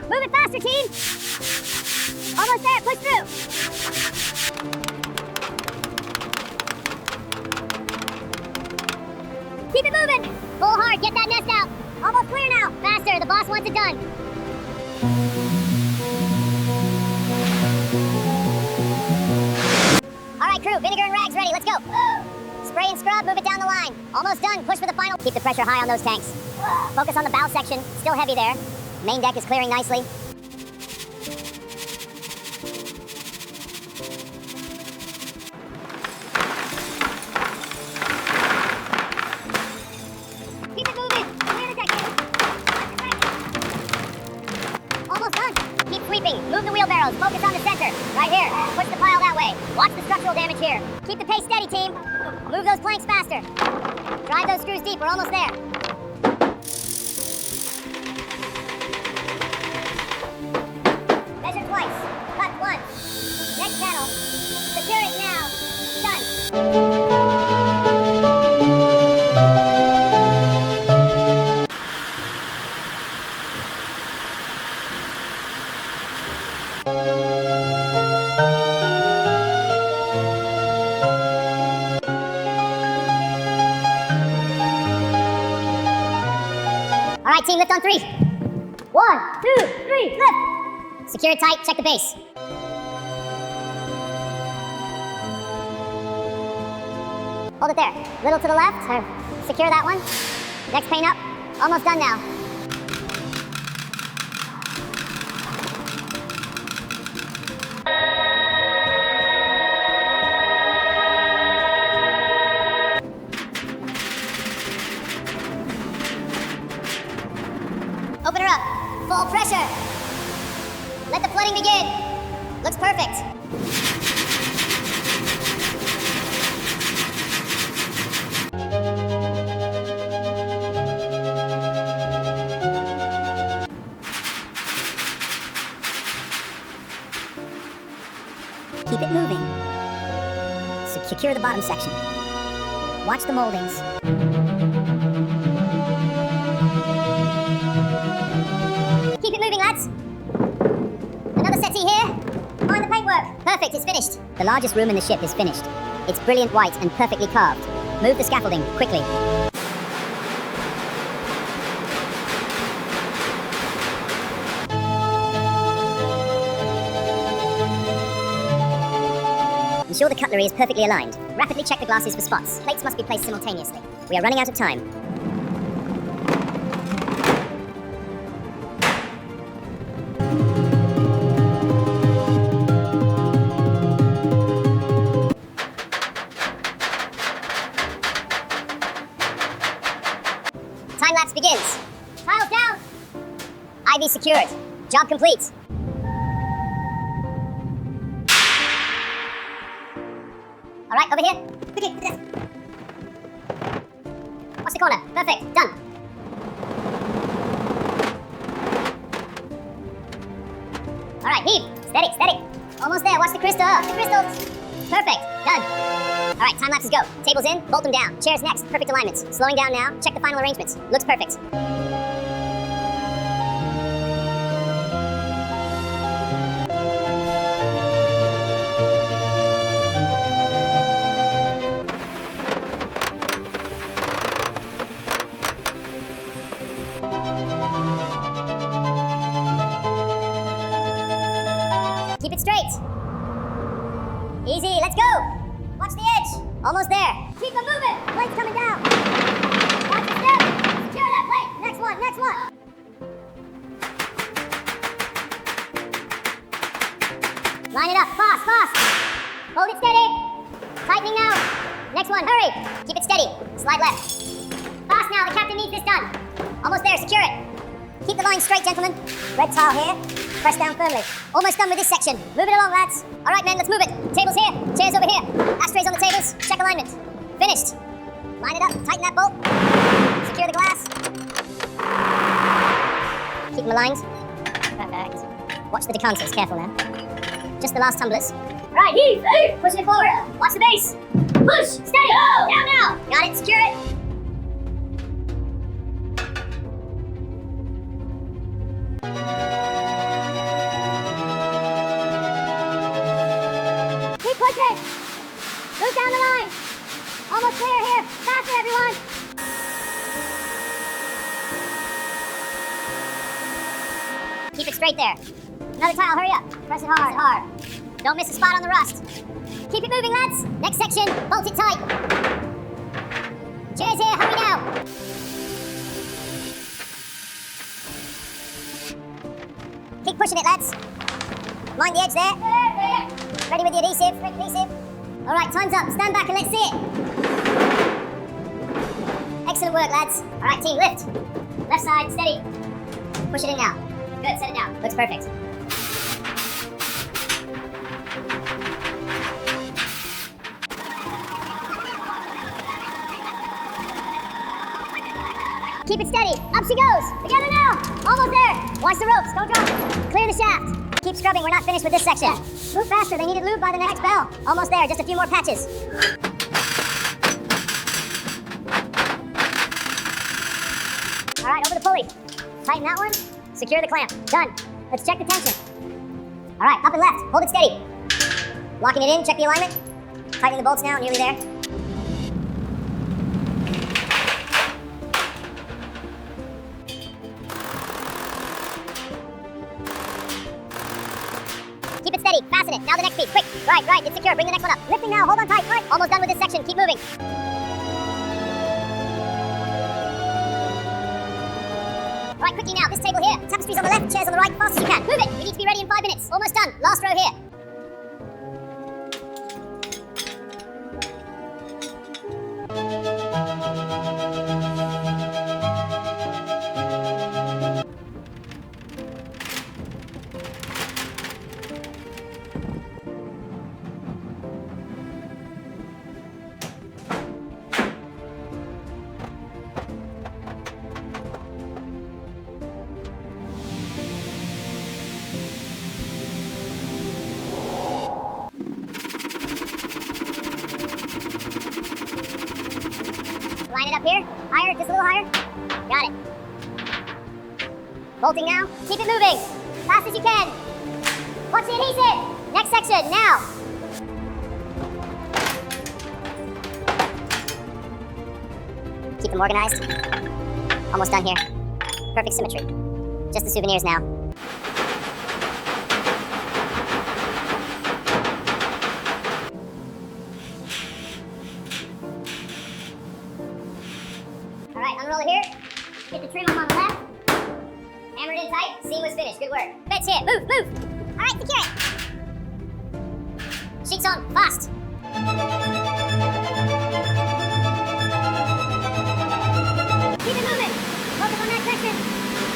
Move it faster, team. Almost there, push through. Keep it moving. Pull hard, get that nest out. Almost clear now. Faster, the boss wants it done. All right, crew, vinegar and rags ready, let's go. Spray and scrub, move it down the line. Almost done, push for the final. Keep the pressure high on those tanks. Focus on the bow section, still heavy there. Main deck is clearing nicely. Keep it moving, clear the deck. Almost done. Keep sweeping, move the wheelbarrows, focus on the center. Right here, push the pile that way. Watch the structural damage here. Keep the pace steady, team. Move those planks faster. Drive those screws deep, we're almost there. Measure twice, cut once. Next panel, secure it now. Done. All right, team, lift on 3. 1, 2, 3, lift. Secure it tight, check the base. Hold it there. Little to the left. Secure that one. Next pane up. Almost done now. Open her up. Full pressure. Let the flooding begin. Looks perfect. Keep it moving. Secure the bottom section. Watch the moldings. Keep it moving, lads. Another settee here. Find the paintwork. Perfect, it's finished. The largest room in the ship is finished. It's brilliant white and perfectly carved. Move the scaffolding, quickly. Ensure the cutlery is perfectly aligned. Rapidly check the glasses for spots. Plates must be placed simultaneously. We are running out of time. Time lapse begins. Tiles down. IV secured. Job complete. All right, over here. Okay, yes. Watch the corner. Perfect. Done. All right, heave. Steady, steady. Almost there. Watch the crystal. The crystals. Perfect. Done. All right, time lapses go. Tables in, bolt them down. Chairs next. Perfect alignments. Slowing down now. Check the final arrangements. Looks perfect. Keep it straight. Easy, let's go. Watch the edge. Almost there. Keep it moving. Plate's coming down. Watch the step. Secure that plate. Next one, next one. Line it up, fast, fast. Hold it steady. Tightening now. Next one, hurry. Keep it steady. Slide left. Fast now, the captain needs this done. Almost there, secure it. Keep the line straight, gentlemen. Red tile here. Press down firmly. Almost done with this section. Move it along, lads. All right, men, let's move it. Tables here. Chairs over here. Ashtrays on the tables. Check alignment. Finished. Line it up. Tighten that bolt. Secure the glass. Keep them aligned. Perfect. Watch the decanters. Careful now. Just the last tumblers. Right, heave. Pushing it forward. Watch the base. Push. Steady. Go. Down now. Got it. Secure it. Faster, everyone! Keep it straight there. Another tile, hurry up. Press it hard, hard. Don't miss a spot on the rust. Keep it moving, lads. Next section, bolt it tight. Chairs here, hurry now. Keep pushing it, lads. Mind the edge there. Ready with the adhesive. All right, time's up. Stand back and let's see it. Excellent work, lads. All right, team, lift. Left side, steady. Push it in now. Good, set it down. Looks perfect. Keep it steady. Up she goes. Together now. Almost there. Watch the ropes. Don't drop it. Clear the shaft. Keep scrubbing. We're not finished with this section. Move faster. They need it lubed by the next bell. Almost there. Just a few more patches. All right, over the pulley. Tighten that one. Secure the clamp. Done. Let's check the tension. All right, up and left. Hold it steady. Locking it in. Check the alignment. Tightening the bolts now. Nearly there. Keep it steady. Fasten it. Now the next piece. Quick. Right. It's secure. Bring the next one up. Lifting now. Hold on tight. Right. Almost done with this section. Keep moving. All right, quickly now. This table here. Tapestries on the left. Chairs on the right. Fast as you can. Move it. We need to be ready in 5 minutes. Almost done. Last row here. Line it up here. Higher, just a little higher. Got it. Bolting now. Keep it moving. Fast as you can. Watch the adhesive. Next section, now. Keep them organized. Almost done here. Perfect symmetry. Just the souvenirs now. Unroll it here. Hit the trim on the left. Hammer it in tight. Seam was finished. Good work. Bed's here. Move. All right, secure it. Sheets on. Fast. Keep it moving. Focus on that section.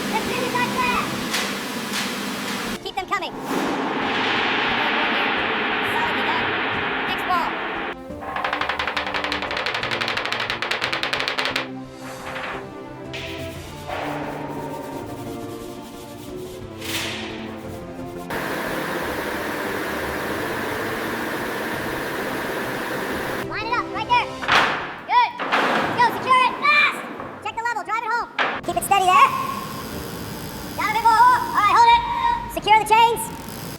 The finish on flat. Keep them coming. Solidly done. Next wall. Keep it steady there. Down a bit more. All right, hold it. Secure the chains.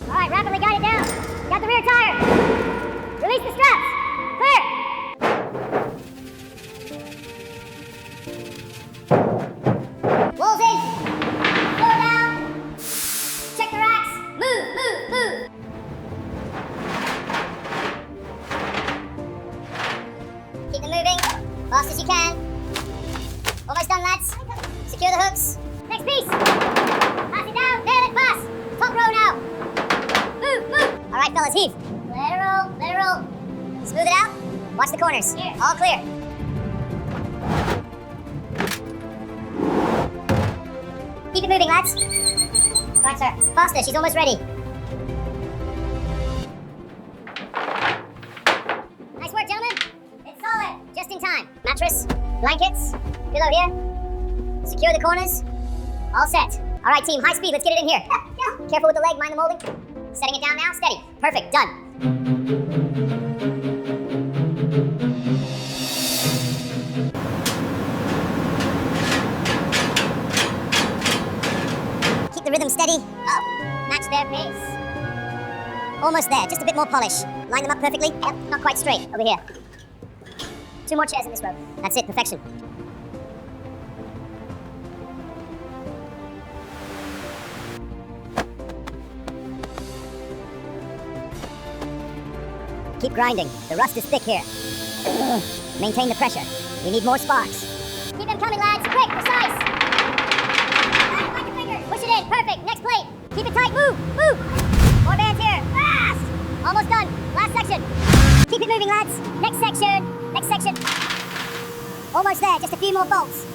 All right, rapidly guide it down. Got the rear tire. Release the straps. Clear. Walls in. Floor down. Check the racks. Move. Keep them moving. Fast as you can. Almost done, lads. Secure the hooks. Next piece. Pass it down. Nail it fast. Top row now. Move. All right, fellas, heave. Let it roll. Smooth it out. Watch the corners. Here. All clear. Keep it moving, lads. Right, sir. Faster. She's almost ready. Nice work, gentlemen. It's solid. Just in time. Mattress. Blankets. Pillow here. Secure the corners. All set. All right, team, high speed. Let's get it in here. Careful with the leg. Mind the molding. Setting it down now. Steady. Perfect. Done. Keep the rhythm steady. Oh, match their pace. Almost there. Just a bit more polish. Line them up perfectly. Yep, not quite straight. Over here. 2 more chairs in this row. That's it, perfection. Keep grinding. The rust is thick here. Maintain the pressure. We need more sparks. Keep them coming, lads. Quick, precise. Like your fingers. Push it in. Perfect. Next plate. Keep it tight. Move. Move. More bands here. Fast. Almost done. Last section. Keep it moving, lads. Next section. Next section. Almost there. Just a few more bolts.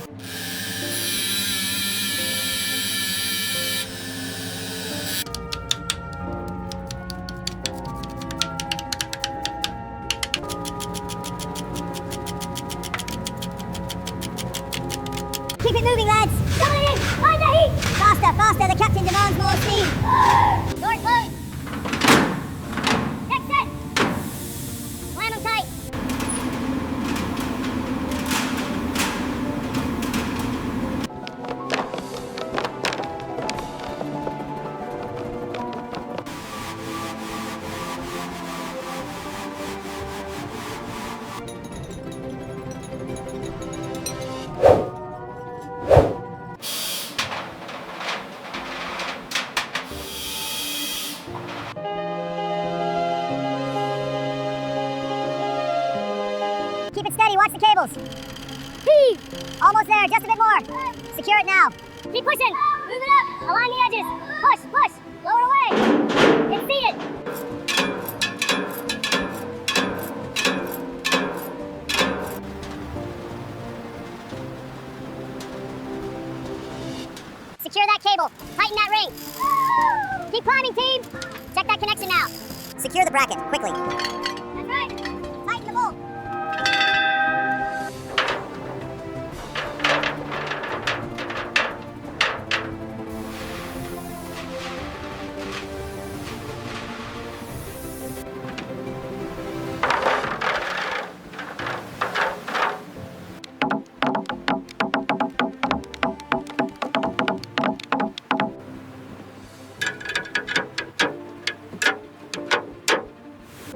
Keep it moving, lads! Coming in! Find the heat! Faster, faster! The captain demands more steam! Doors closed! Next set! Slam them tight! Keep it steady, watch the cables. Heave! Almost there, just a bit more. Secure it now. Keep pushing. Move it up. Align the edges. Push, push. Lower away. It's seated. Secure that cable. Tighten that ring. Keep climbing, team. Check that connection now. Secure the bracket, quickly. That's right. Tighten the bolt.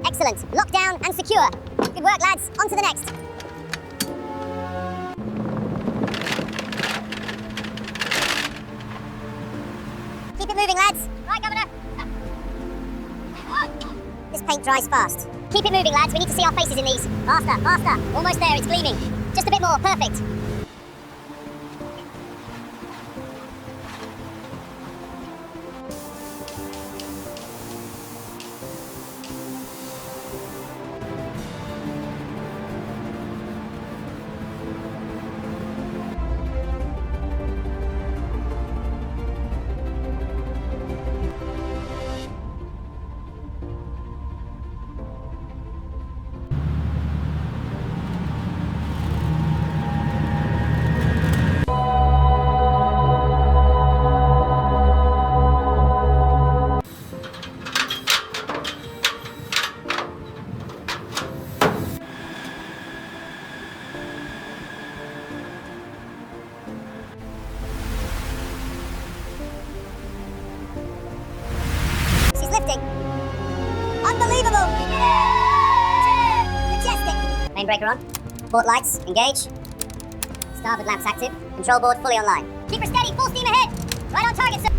Excellent. Lock down and secure. Good work, lads. On to the next. Keep it moving, lads. Right, Governor. This paint dries fast. Keep it moving, lads. We need to see our faces in these. Faster, faster. Almost there. It's gleaming. Just a bit more. Perfect. Unbelievable! Majestic! Main breaker on. Port lights, engage. Starboard lamps active. Control board fully online. Keep her steady, full steam ahead! Right on target, sir!